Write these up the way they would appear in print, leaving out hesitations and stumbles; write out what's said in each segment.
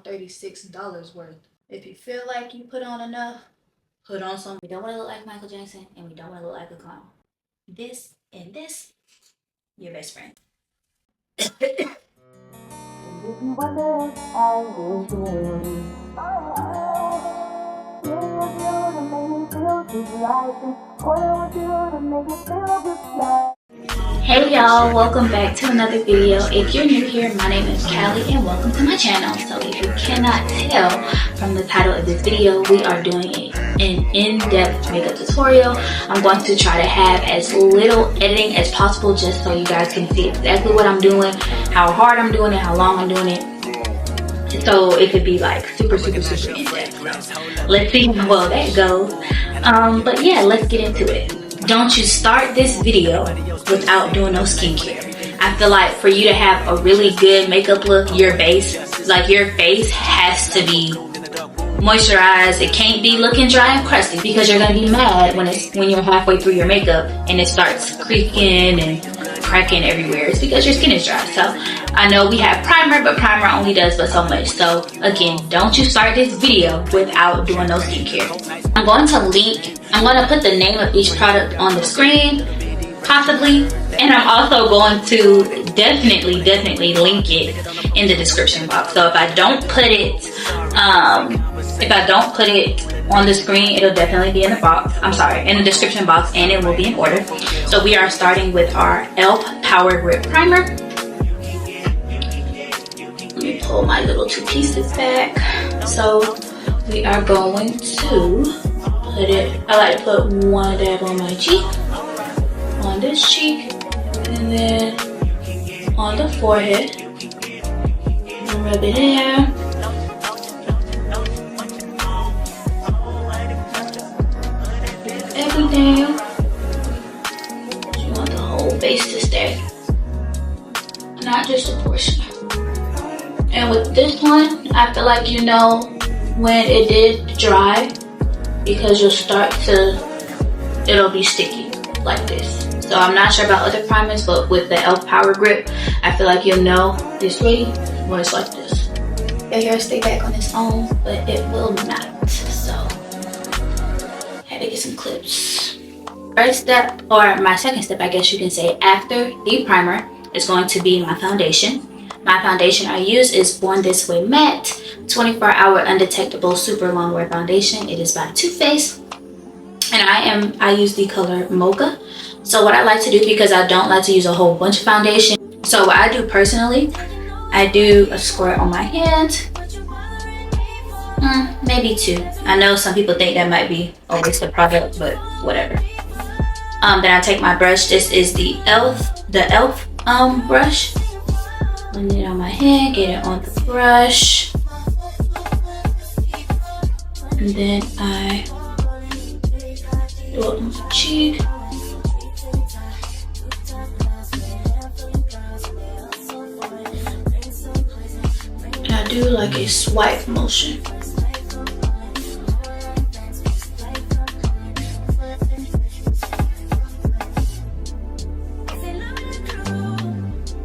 all $36 worth. If you feel like you put on enough, put on some. We don't want to look like Michael Jackson, and we don't want to look like a clown. This and this, your best friend. If you wonder, I will do. Hey y'all, welcome back to another video. If you're new here, my name is Callie and welcome to my channel. So if you cannot tell from the title of this video, we are doing an in-depth makeup tutorial. I'm going to try to have as little editing as possible just so you guys can see exactly what I'm doing, how hard I'm doing it, how long I'm doing it. So it could be like super in-depth. So let's see how well that goes. But yeah, let's get into it. Don't you start this video without doing no skincare. I feel like for you to have a really good makeup look, your face has to be moisturized. It can't be looking dry and crusty because you're gonna be mad when you're halfway through your makeup and it starts creaking and cracking everywhere. It's because your skin is dry. So I know we have primer, but primer only does but so much. So again, don't you start this video without doing no skincare. I'm going to put the name of each product on the screen, possibly, and I'm also going to definitely link it in the description box. So if I don't put it on the screen, it'll definitely be in the description box, and it will be in order. So we are starting with our e.l.f. Power Grip Primer. Let me pull my little two pieces back. So we are going to put it, I like to put one dab on my cheek, on this cheek, and then on the forehead. And rub it in. Everything. You want the whole base to stay, not just a portion. And with this one, I feel like you know when it did dry because it'll be sticky like this. So I'm not sure about other primers, but with the e.l.f. Power Grip, I feel like you'll know it's ready when it's like this. Your hair stay back on its own, but it will not. So had to get some clips. First step, or my second step, I guess you can say, after the primer is going to be my foundation. My foundation I use is Born This Way Matte 24-Hour Undetectable Super Long Wear Foundation. It is by Too Faced, and I use the color Mocha. So what I like to do, because I don't like to use a whole bunch of foundation, so what I do personally, I do a squirt on my hand, maybe two. I know some people think that might be a waste of product, but whatever. Then I take my brush. This is the e.l.f. Brush. Blend it on my hand, get it on the brush, and then I do it on the cheek. And I do like a swipe motion.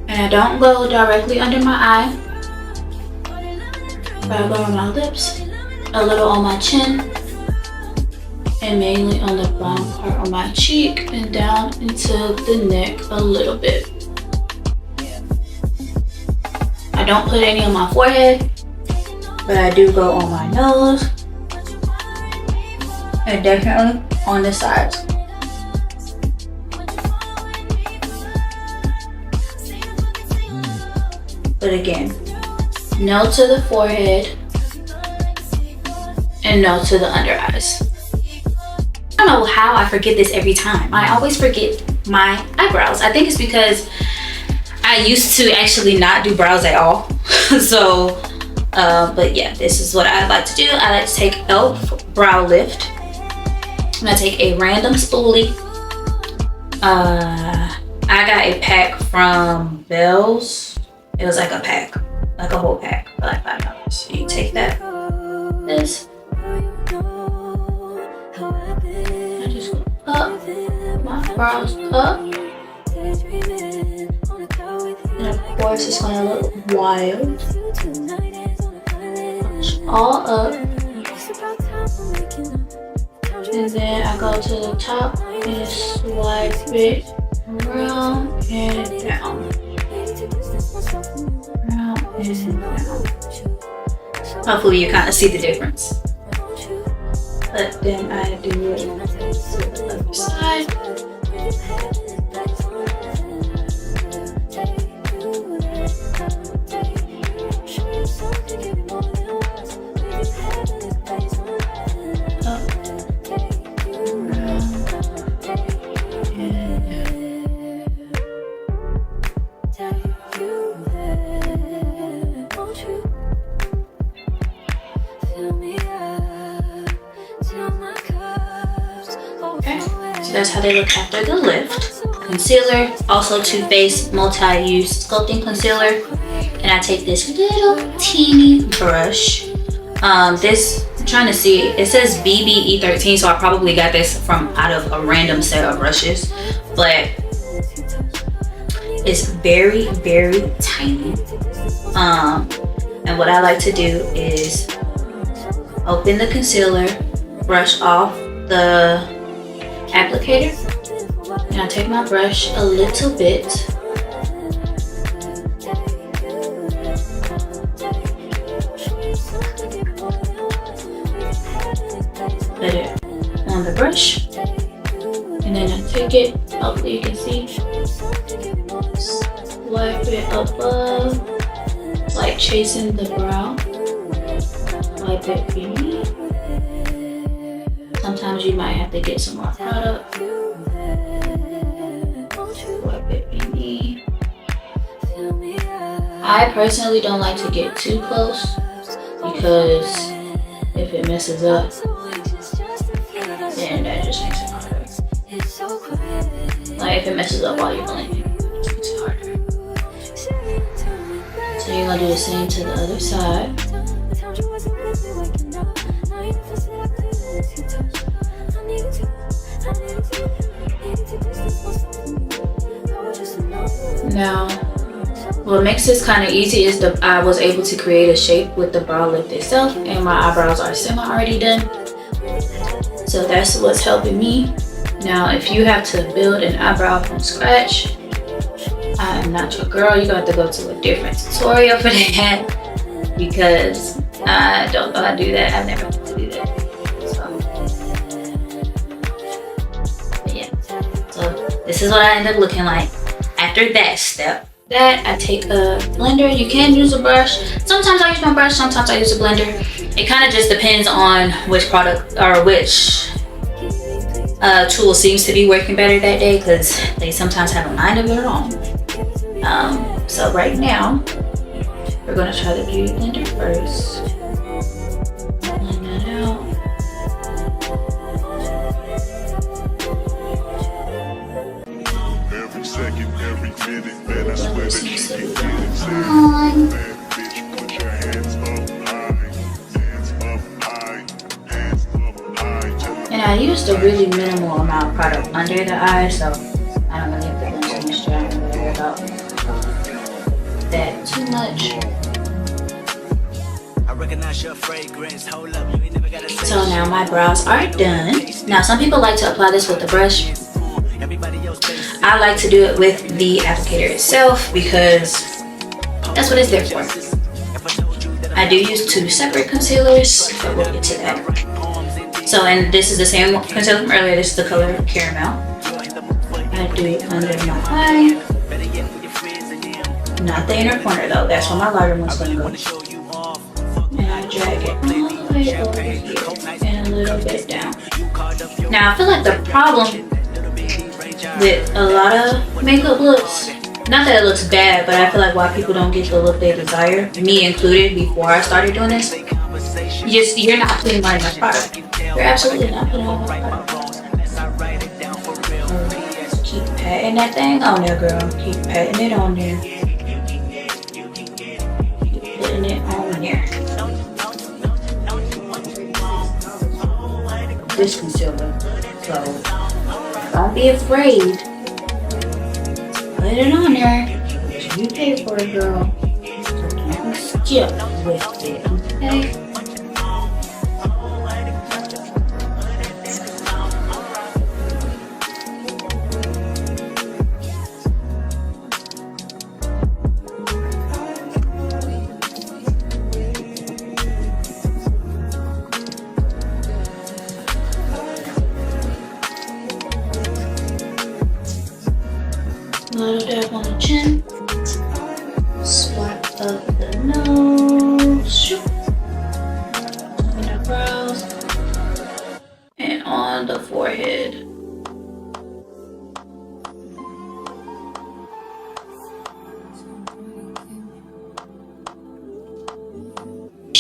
And I don't go directly under my eye, but I go on my lips, a little on my chin, and mainly on the bottom part of my cheek and down into the neck a little bit. I don't put any on my forehead, but I do go on my nose and definitely on the sides. But again, no to the forehead and no to the under eyes. I don't know how I forget this every time. I always forget my eyebrows. I think it's because I used to actually not do brows at all. So, but yeah, this is what I like to do. I like to take e.l.f. Brow Lift. I'm gonna take a random spoolie. I got a pack from Bell's. It was like a pack, like a whole pack for like $5. So you take that, this. I just go up, my brows up. And of course it's gonna look wild. all up, and then I go to the top and swipe it around and down. Around and down. Hopefully you kind of see the difference. But then I do it to the other side. That's how they look after the lift. Concealer, also Too Faced multi-use sculpting concealer. And I take this little teeny brush. I'm trying to see, it says BBE13, so I probably got this from out of a random set of brushes. But it's very, very tiny. And what I like to do is open the concealer, brush off the applicator, and I take my brush a little bit, put it on the brush, and then I take it, hopefully you can see, swipe it above, like chasing the brow, swipe it beneath. Sometimes you might have to get some more product. Wipe it beneath. I personally don't like to get too close because if it messes up, then that just makes it harder. Like if it messes up while you're blending, it just makes it harder. So you're gonna do the same to the other side. Now, what makes this kind of easy is I was able to create a shape with the brow lift itself, and my eyebrows are semi already done. So that's what's helping me. Now, if you have to build an eyebrow from scratch, I am not your girl. You're going to have to go to a different tutorial for that because I don't know how to do that. I've never had to do that. So this is what I end up looking like after that step. That I take a blender. You can use a brush. Sometimes I use my brush, sometimes I use a blender. It kind of just depends on which product or which tool seems to be working better that day because they sometimes have a mind of their own. So right now, we're gonna try the beauty blender first. Blend that out. And I used a really minimal amount of product under the eye, so I don't really have to blend too much. I don't really worry about that too much. So now my brows are done. Now some people like to apply this with a brush. I like to do it with the applicator itself because that's what it's there for. I do use two separate concealers, but we'll get to that. So, and this is the same concealer from earlier. This is the color Caramel. I do it under my eye. Not the inner corner though. That's where my lighter one's gonna go. And I drag it all the way over here and a little bit down. Now, I feel like the problem with a lot of makeup looks, not that it looks bad, but I feel like why people don't get the look they desire, me included, before I started doing this, you're not putting on enough product. You're absolutely not putting on enough product. Keep patting that thing on there, girl. Keep patting it on there. Keep putting it on there. This concealer, so don't be afraid. Put it on there. You pay for it, girl. So don't skip with it, okay?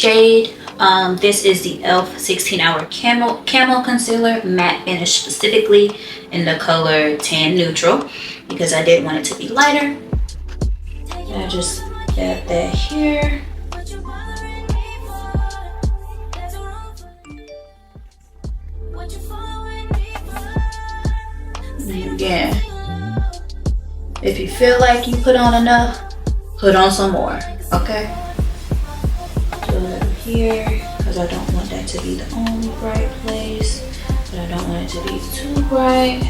shade. This is the e.l.f. 16-hour camo concealer, matte finish, specifically in the color tan neutral, because I did want it to be lighter. And I just dab that here. And again, if you feel like you put on enough, put on some more, okay? Do a little here, because I don't want that to be the only bright place, but I don't want it to be too bright,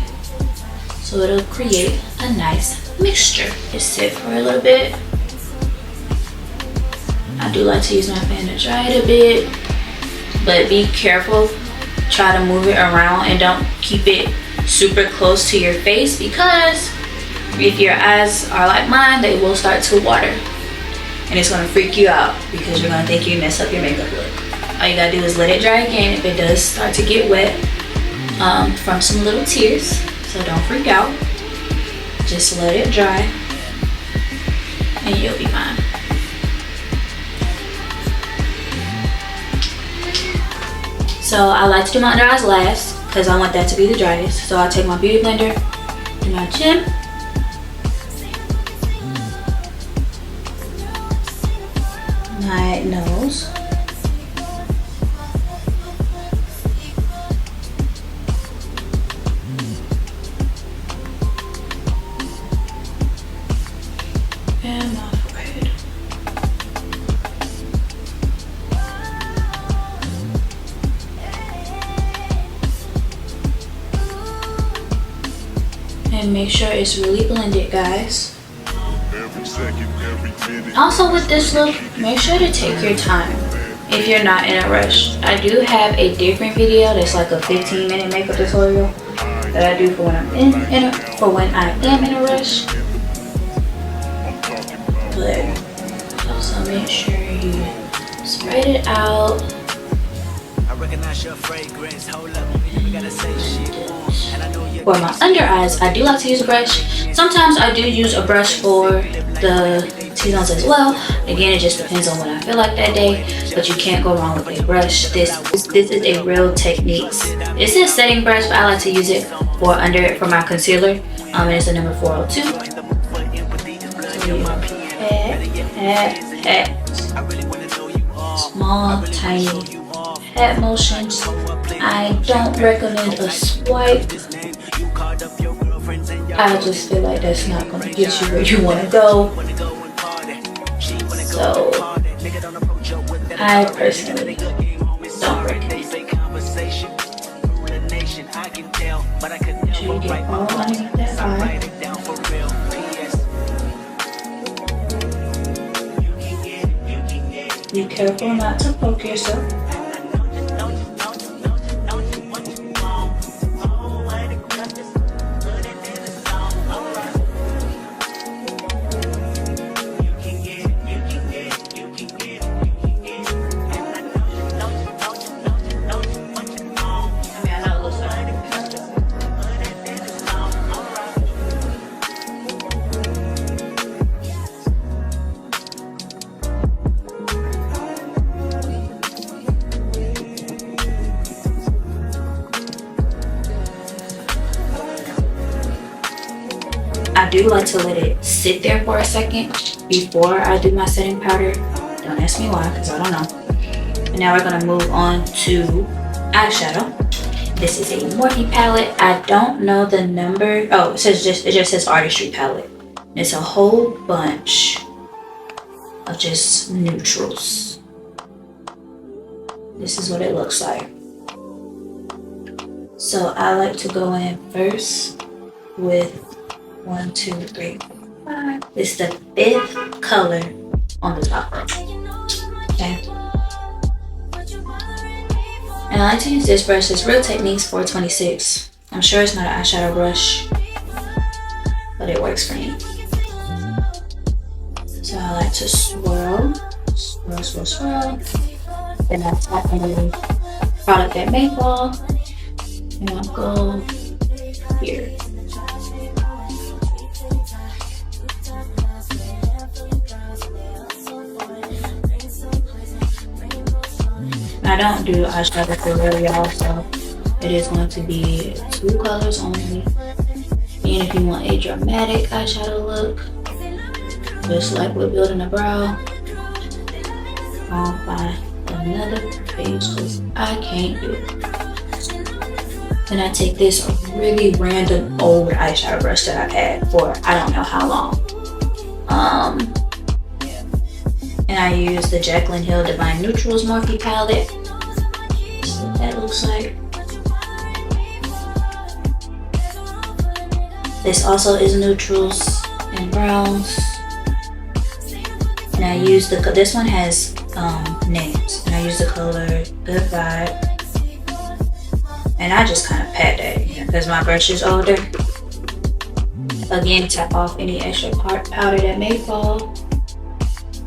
so it'll create a nice mixture. Just sit for a little bit. I do like to use my fan to dry it a bit, but be careful. Try to move it around and don't keep it super close to your face, because if your eyes are like mine, they will start to water and it's gonna freak you out because you're gonna think you messed up your makeup look. All you gotta do is let it dry again if it does start to get wet from some little tears, so don't freak out. Just let it dry and you'll be fine. So I like to do my under eyes last because I want that to be the driest. So I'll take my beauty blender, do my chin, my nose, and my forehead. And make sure it's really blended, guys. Also with this look, make sure to take your time if you're not in a rush. I do have a different video that's like a 15-minute makeup tutorial that I do for when I'm I am in a rush. But also make sure you spread it out. For my under eyes, I do like to use a brush. Sometimes I do use a brush for the T-zones as well. Again, it just depends on what I feel like that day, but you can't go wrong with a brush. This is a Real Techniques. It's a setting brush, but I like to use it for my concealer. And it's a number 402. So small, tiny head motions. I don't recommend a swipe. I just feel like that's not going to get you where you want to go. So I personally don't recommend it. Make sure you get all underneath that eye. Be careful not to poke yourself. I do like to let it sit there for a second before I do my setting powder. Don't ask me why, because I don't know. And now we're going to move on to eyeshadow. This is a Morphe palette. I don't know the number. Oh, it just says Artistry palette. It's a whole bunch of just neutrals. This is what it looks like. So I like to go in first with 1, 2, 3, 5. This is the 5th color on the top row. Okay. And I like to use this brush. It's Real Techniques 426. I'm sure it's not an eyeshadow brush, but it works for me. So I like to swirl, swirl, swirl, swirl. Then I tap into the product that may fall, and I'll go here. I don't do eyeshadow for real, y'all, so it is going to be 2 colors only. And if you want a dramatic eyeshadow look, just like we're building a brow, I'll find another page because I can't do it. Then I take this really random old eyeshadow brush that I've had for I don't know how long. And I use the Jaclyn Hill Divine Neutrals Morphe palette. That's what that looks like. This also is neutrals and browns. And I use this one has names. And I use the color Good Vibe. And I just kind of pat that because my brush is older. Again, tap off any extra powder that may fall.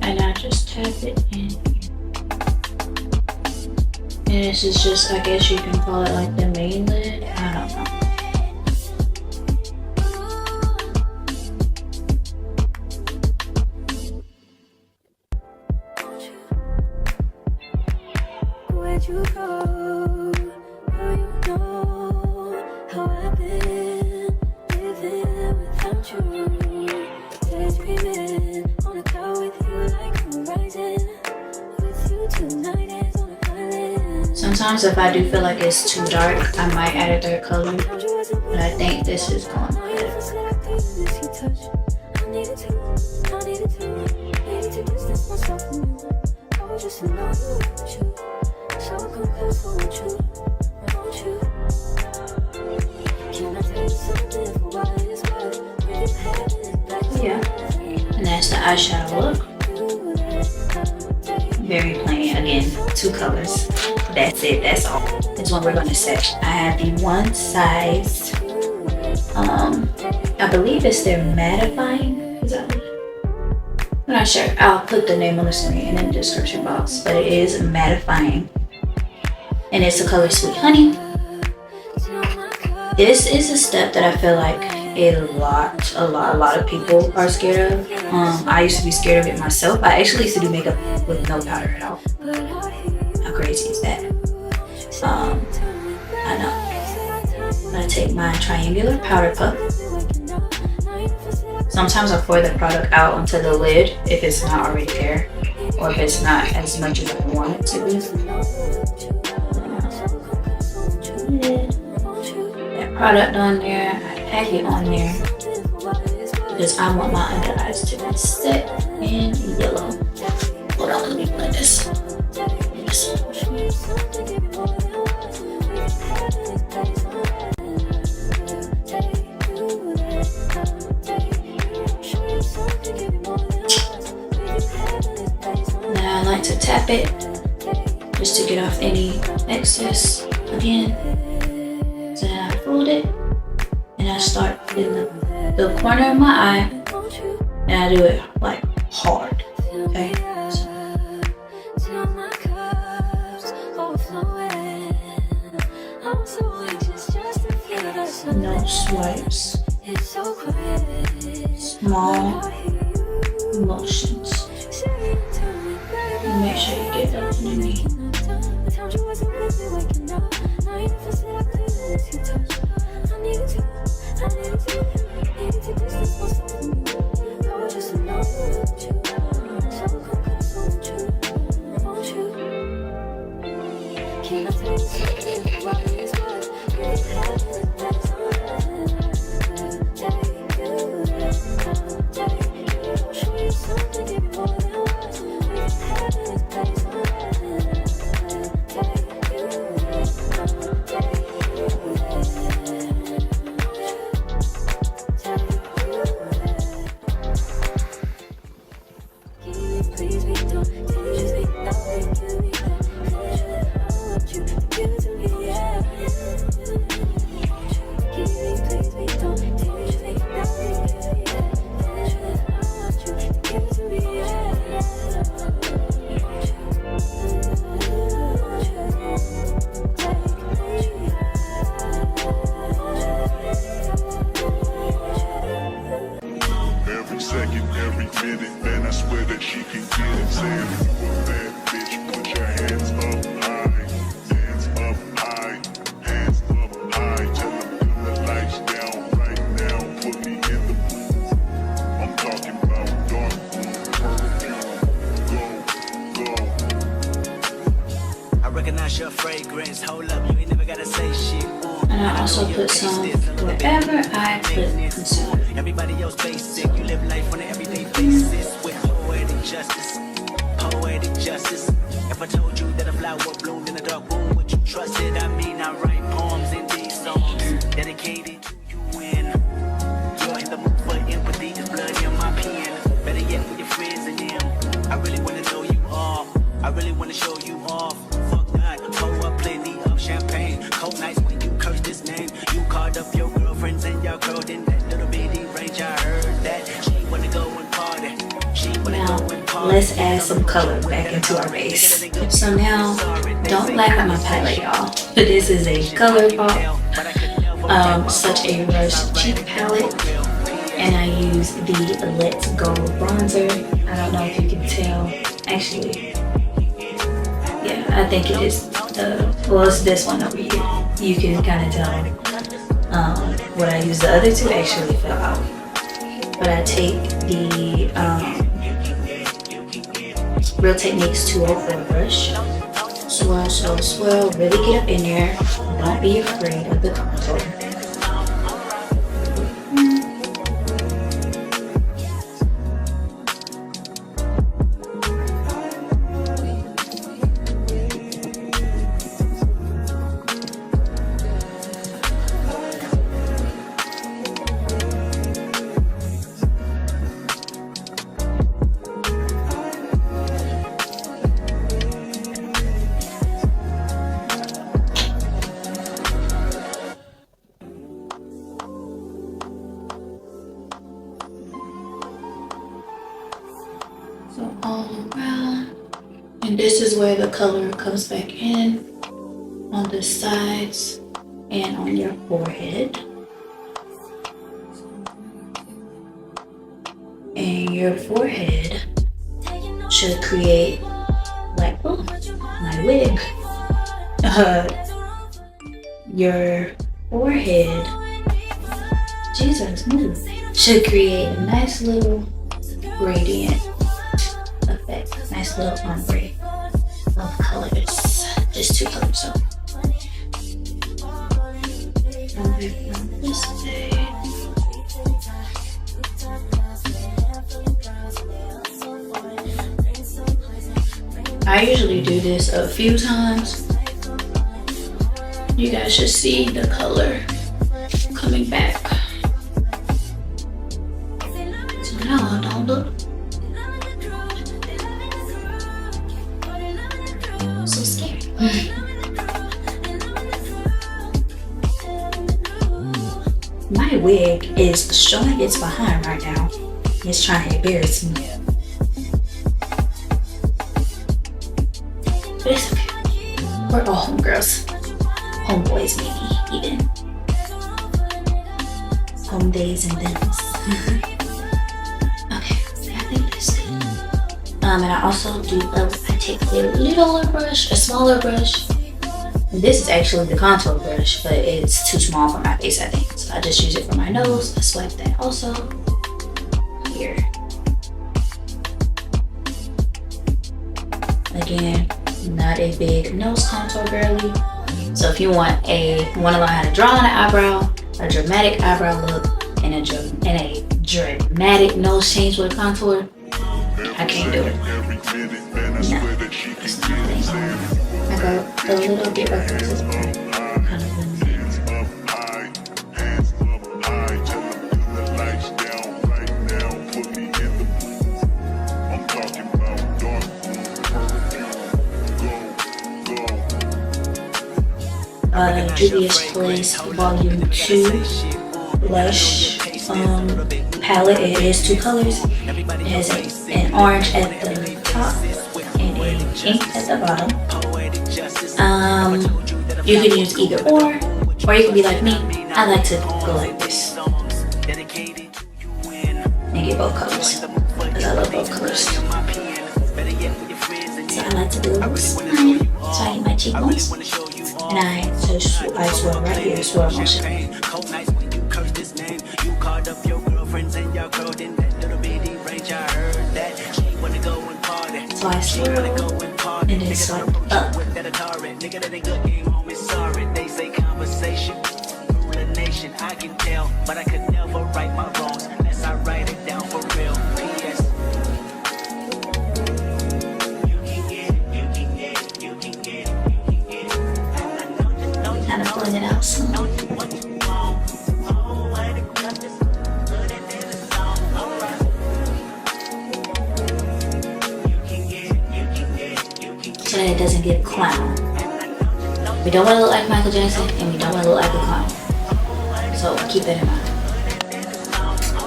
And I just tap it in here. And this is just, I guess you can call it like the main lid. I don't know. Where'd you go? Now you know how I've been living without you. Daydreaming on a cloud with you like horizon. With you tonight is on an island. Sometimes if I do feel like it's too dark, I might add a third color. But I think this is going good. Yeah, and that's the eyeshadow look. Very plain, again, 2 colors. That's it, that's all. That's what we're gonna set. I have the one size, I believe it's their mattifying. Is that what? I'm not sure. I'll put the name on the screen in the description box, but it is mattifying. And it's the color Sweet Honey. This is a step that I feel like a lot of people are scared of. I used to be scared of it myself. I actually used to do makeup with no powder at all. How crazy is that? I know. I'm gonna take my triangular powder puff. Sometimes I pour the product out onto the lid if it's not already there, or if it's not as much as I want it to be. That product on there, I pack it on there because I want my under eyes to be set in yellow. Hold on, let me put this. Now I like to tap it just to get off any excess again. So then I fold it and I start in the corner of my eye and I do it like hard. Okay. No swipes. Small motions. Make sure you get that underneath. I recognize your fragrance. Hold up, you ain't never gotta say shit. And I also put some wherever I put concealer. Everybody else basic. You live life on an everyday basis with poetic justice. Poetic justice. If I told you that a flower bloomed in a dark room, would you trust it? I mean, I write poems in these songs dedicated to you when you're in the mood for empathy. There's blood in my pen. Better yet, with your friends and them. I really wanna know you all. I really wanna show you off. Fuck that. Pour up plenty of champagne. Cold nights when you curse this name. You called up your girlfriends and y'all curled in that little bitty range. I heard that she wanna go and party. Now, let's add some color back into our base. So now, don't laugh at my palette, y'all. This is a COLLAB, such a rush cheek palette, and I use the Let's Go bronzer. I don't know if you can tell. Actually, yeah, I think it is. It's this one over here. You can kind of tell what I use. The other two actually fell out, but I take the Real Techniques 204 brush. Swirl, really get up in there. Don't be afraid of the contour. So all around, and this is where the color comes back in on the sides and on your forehead. And your forehead should create like, oh, my wig. Your forehead, Jesus, move, should create a nice little gradient effect, nice little ombre of colors, just two colors. So this way. I usually do this a few times. You guys should see the color coming back. So now I don't look so scary. My wig is showing its behind right now. It's trying to embarrass me. But it's okay. We're all homegirls. Homeboys maybe, even. Home days and things. Okay, I think that's good. And I also do, I take a littler brush, a smaller brush. And this is actually the contour brush, but it's too small for my face, I think. So I just use it for my nose. I swipe that also here. Again, not a big nose contour girly. So if you want to learn how to draw on an eyebrow, a dramatic eyebrow look, and a dramatic nose change with a contour, I can't do it. No, it's not a thing. I go a little bit of this part, kind of eliminates. Juvia's Place Volume 2 blush palette. It is two colors. It has an orange at the top and a pink at the bottom. You can use either or you can be like me. I like to go like this and get both colors because I love both colors. So I like to do a little smile, so I hit my cheekbones. And I swirl right here, swirl motion. So I swirl and then swipe up. Take it at a good game, homie. Sorry, they say conversation. Rule a nation, I can tell, but I could never right my wrongs unless I write it down for real. P.S. You can get it, you can get it, you can get it, you can get it. And I know you know Kind of pulling it out soon. know what you want. Oh, I the justice, put it in the song. Alright. You can get it, you can get it, you can get it. So that it doesn't get clown. We don't want to look like Michael Jackson, and we don't want to look like a clown. So keep that in mind.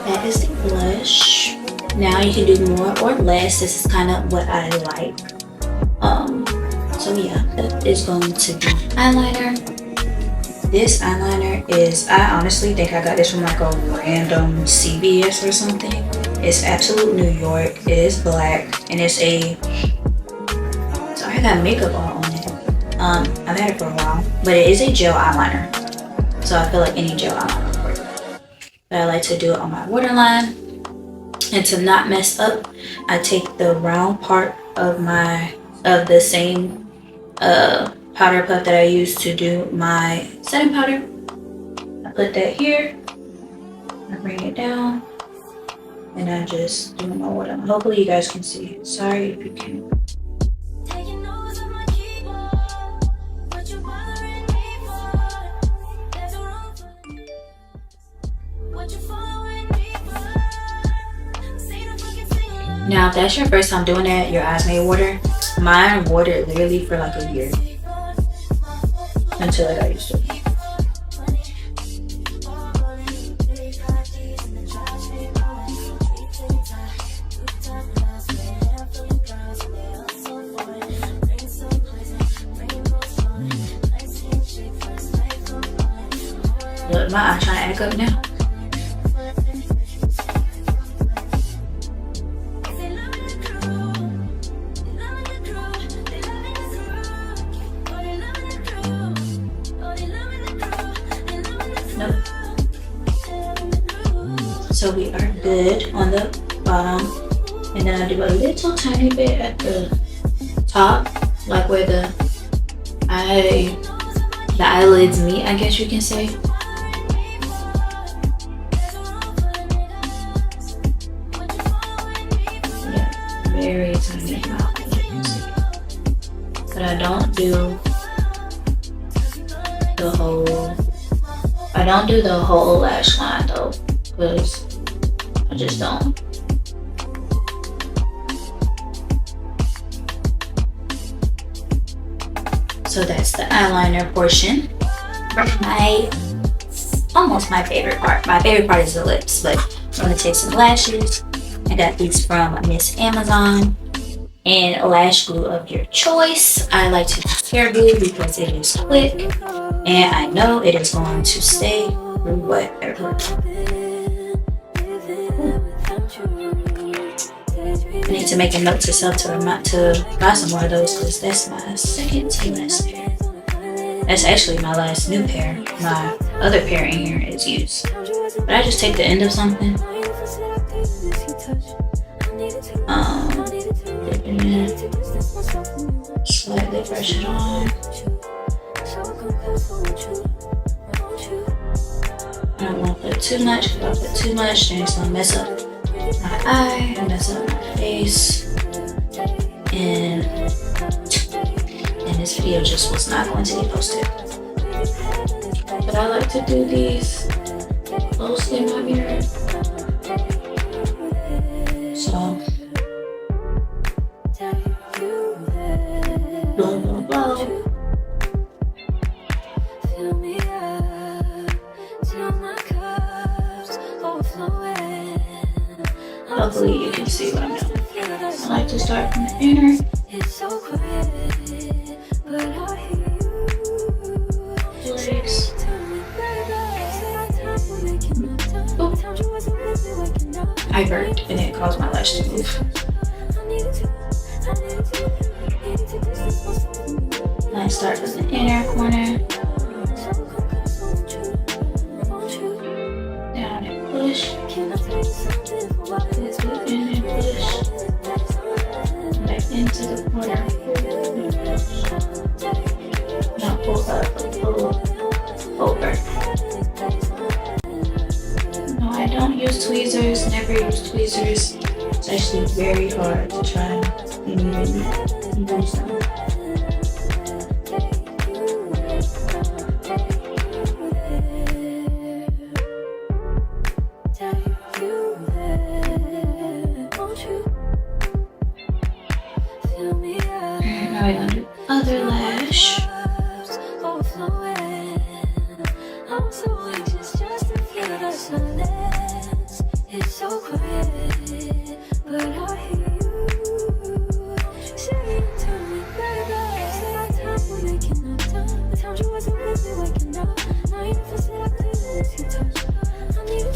That is the blush. Now you can do more or less. This is kind of what I like. So yeah, that is going to be eyeliner. This eyeliner is, I honestly think I got this from like a random CVS or something. It's Absolute New York. It is black, and it's a, so I got makeup all on it. I've had it for a while, but it is a gel eyeliner. So I feel like any gel eyeliner will work. But I like to do it on my waterline. And to not mess up, I take the round part of the same powder puff that I use to do my setting powder. I put that here. I bring it down. And I just do my waterline. Hopefully you guys can see. Sorry if you can't. Now, if that's your first time doing that, your eyes may water. Mine watered literally for like a year until I got used to it. Look, my eye trying to act up now. So we are good on the bottom, and then I do a little tiny bit at the top, like where the eyelids meet, I guess you can say. Yeah, very tiny amount. But I don't do the whole lash line though, because I just don't. So that's the eyeliner portion. Almost my favorite part. My favorite part is the lips, but I'm gonna take some lashes. I got these from Miss Amazon, and lash glue of your choice. I like to use hair glue because it is quick, and I know it is going to stay through whatever. I need to make a note to self to buy some more of those, because that's my second to last pair. That's actually my last new pair. My other pair in here is used. But I just take the end of something, dip in it, slightly brush it on. I don't want to put too much, because if I put too much, then it's going to mess up my eye and mess up my face. And this video just was not going to get posted. But I like to do these closely in my mirror. So, blow, blow, blow. Hopefully you can see what I'm doing. I like to start from the inner. Legs. I burped and it caused my lash to move. I start from the inner corner. Down and push. In and push. Back into the corner. never use tweezers. It's actually very hard to try and even use them. And now we're gonna do other lash. It's so quiet, but I hear you saying to me, baby, say our time we're making up time. I told you wasn't really waking up. Now you never said I couldn't let you touch. I needed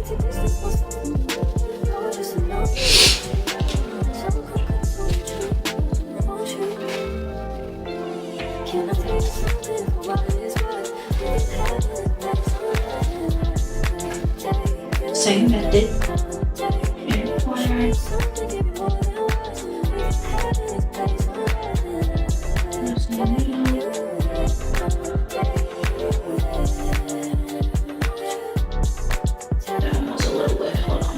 to distance myself from you. I was just a no. So quick to the truth, won't you? Can I tell you something for what it is worth? It's happening next time. Same method. Inner corner. That one was a little wet. Hold on.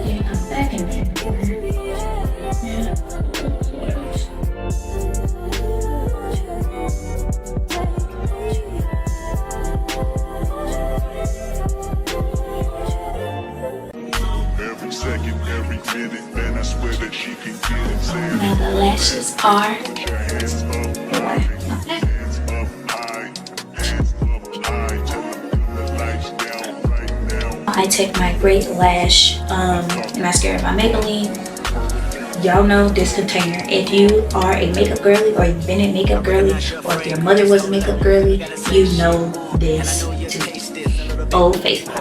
Yeah, come back in there. Yeah. Every second, every minute, man, I swear that she can get it. Say it. Now the lashes are Put your hands up, okay. hands up high, tell them the lights down right now. I take my Great Lash mascara by Maybelline. Y'all know this container. If you are a makeup girly or you've been a makeup girly or if your mother was a makeup girly, you know this too. Old Faithful.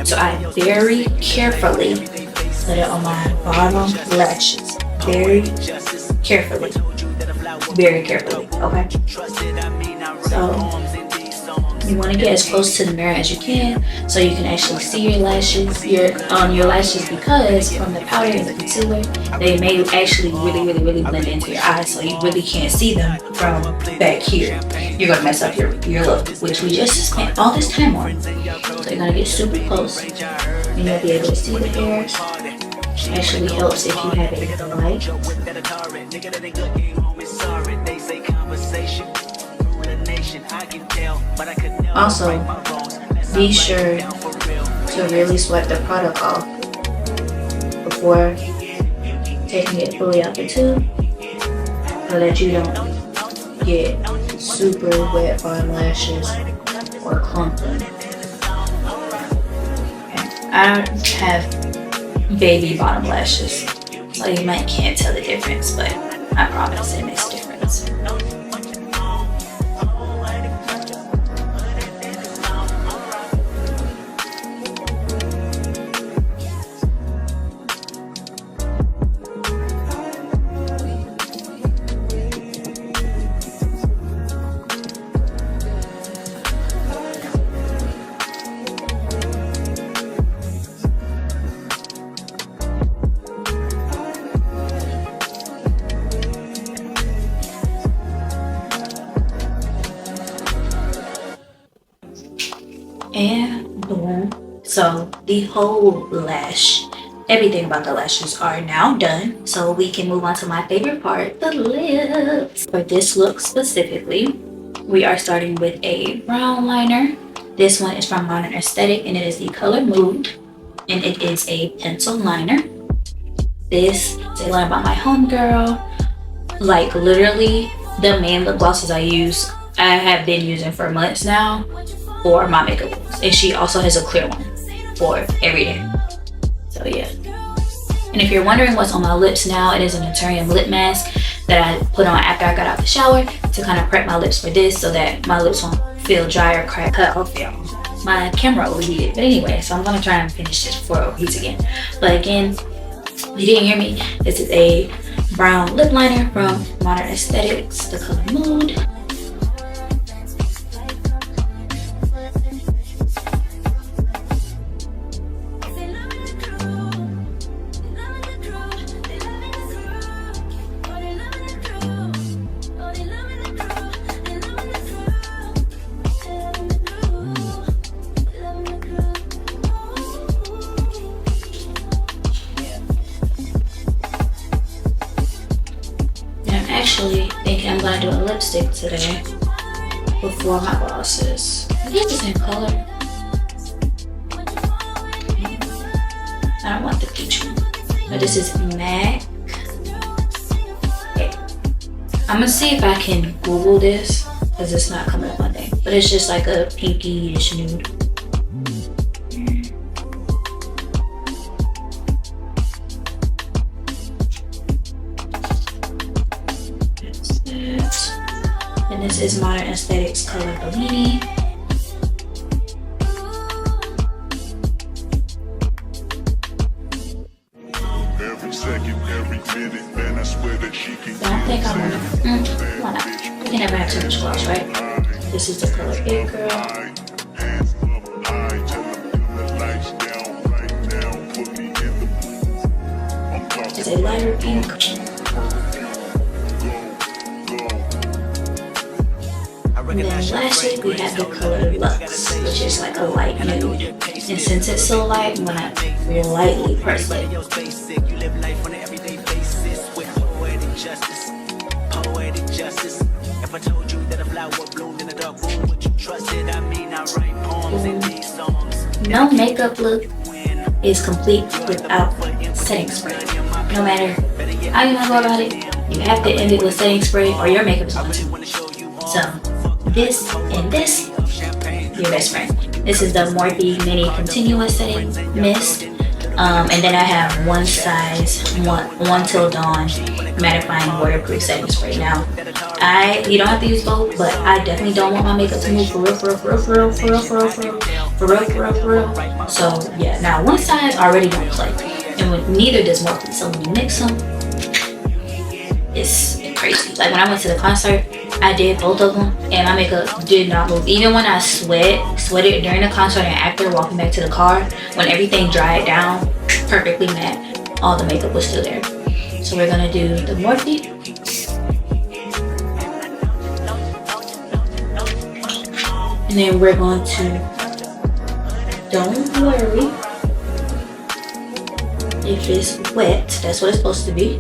So I very carefully put it on my bottom lashes. Very carefully. Very carefully, okay? So you want to get as close to the mirror as you can so you can actually see your lashes, your lashes, because from the powder and the concealer, they may actually really blend into your eyes, so you really can't see them from back here. You're gonna mess up your look, which we just spent all this time on. So you're gonna get super close, and you'll be able to see the hairs. Actually helps if you have a light. Also, be sure to really swipe the product off before taking it fully out the tube so that you don't get super wet bottom lashes or clump them. I have baby bottom lashes, so you might can't tell the difference, but I promise it makes a difference. And boom. So the whole lash, everything about the lashes are now done. So we can move on to my favorite part, the lips. For this look specifically, we are starting with a brown liner. This one is from Modern Aesthetic and it is the color Mood. And it is a pencil liner. This is a liner by my homegirl. Like literally the main lip glosses I use, I have been using for months now for my makeup looks. And she also has a clear one for every day. So yeah. And if you're wondering what's on my lips now, it is a Naturium lip mask that I put on after I got out the shower to kind of prep my lips for this so that my lips won't feel dry or crack off, y'all. My camera overheated. But anyway, so I'm gonna try and finish this before it overheats again. But again, if you didn't hear me, this is a brown lip liner from Modern Aesthetics, the color Mood. actually thinking I'm gonna do a lipstick today before my glosses. I think it's the same color. I don't want the peach one, but this is MAC. Okay. I'm gonna see if I can Google this because it's not coming up my thing, but it's just like a pinky-ish nude. And this is Modern Aesthetics color Bellini. Every second, every minute, man, I swear that she can I don't think I want to. Why not? You can never have too much gloss, right? This is the color Big Girl. hands up high, tell them the lights down right now, put me in the mood. I'm talking It's a lighter pink. And then lastly, we have the color Luxe, which is like a light nude. And since it's so light, I'm gonna lightly press it. You live life on an everyday basis with poetic justice. Poetic justice. If I told you that a flower bloomed in a dark room, would you trust it? I mean, I write poems in these songs. No makeup look is complete without setting spray. No matter how you wanna go about it, you have to end it with setting spray or your makeup's on too. So this and this, your best friend. This is the Morphe Mini Continuous Setting Mist. And then I have one size, one Till Dawn mattifying waterproof setting spray. Now, you don't have to use both, but I definitely don't want my makeup to move for real. So yeah, now one size already don't play, and neither does Morphe. So when you mix them, it's crazy. Like when I went to the concert, I did both of them, and my makeup did not move. Even when I sweated during the concert and after walking back to the car, when everything dried down perfectly matte, all the makeup was still there. So we're gonna do the Morphe. And then we're going to, don't worry if it's wet, that's what it's supposed to be.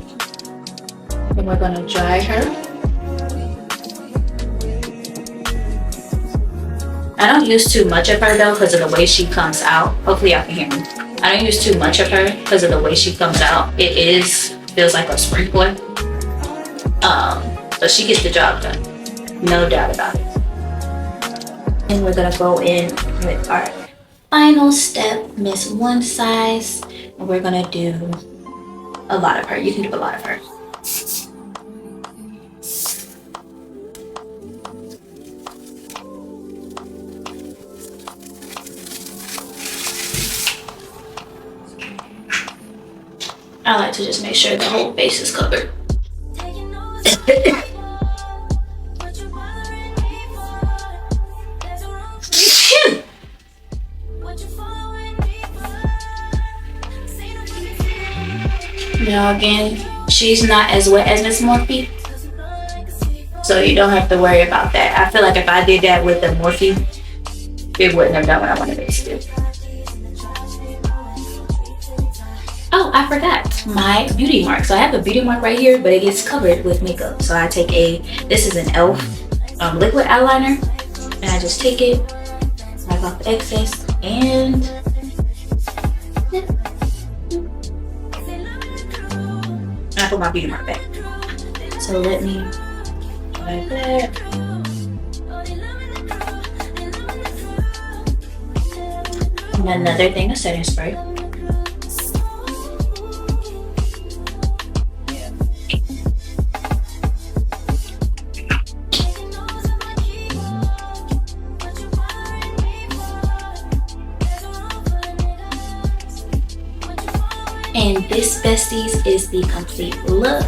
And we're gonna dry her. I don't use too much of her though because of the way she comes out. Hopefully y'all can hear me. I don't use too much of her because of the way she comes out. It feels like a sprinkler. But she gets the job done. No doubt about it. And we're gonna go in with our final step, Miss One Size. And we're gonna do a lot of her. You can do a lot of her. I like to just make sure the whole face is covered. Now again, she's not as wet as Miss Morphe, so you don't have to worry about that. I feel like if I did that with the Morphe, it wouldn't have done what I wanted it to do. Oh, I forgot my beauty mark. So I have a beauty mark right here, but it gets covered with makeup. So I take this is an e.l.f. Liquid eyeliner, and I just take it, wipe off the excess, and I put my beauty mark back. So let me like that. And another thing of setting spray. And this, besties, is the complete look.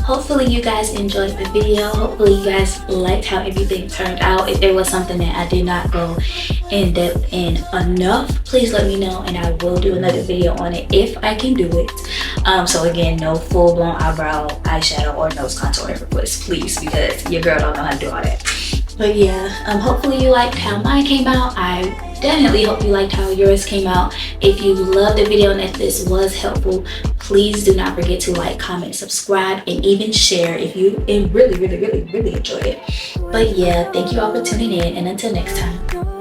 Hopefully you guys enjoyed the video. Hopefully you guys liked how everything turned out. If there was something that I did not go in depth in enough, please let me know and I will do another video on it if I can do it. So again, no full-blown eyebrow, eyeshadow, or nose contour requests, please, because your girl don't know how to do all that. But yeah, hopefully you liked how mine came out. I definitely hope you liked how yours came out. If you loved the video and if this was helpful, Please do not forget to like, comment, subscribe, and even share if you really enjoy it. But yeah, thank you all for tuning in, and until next time.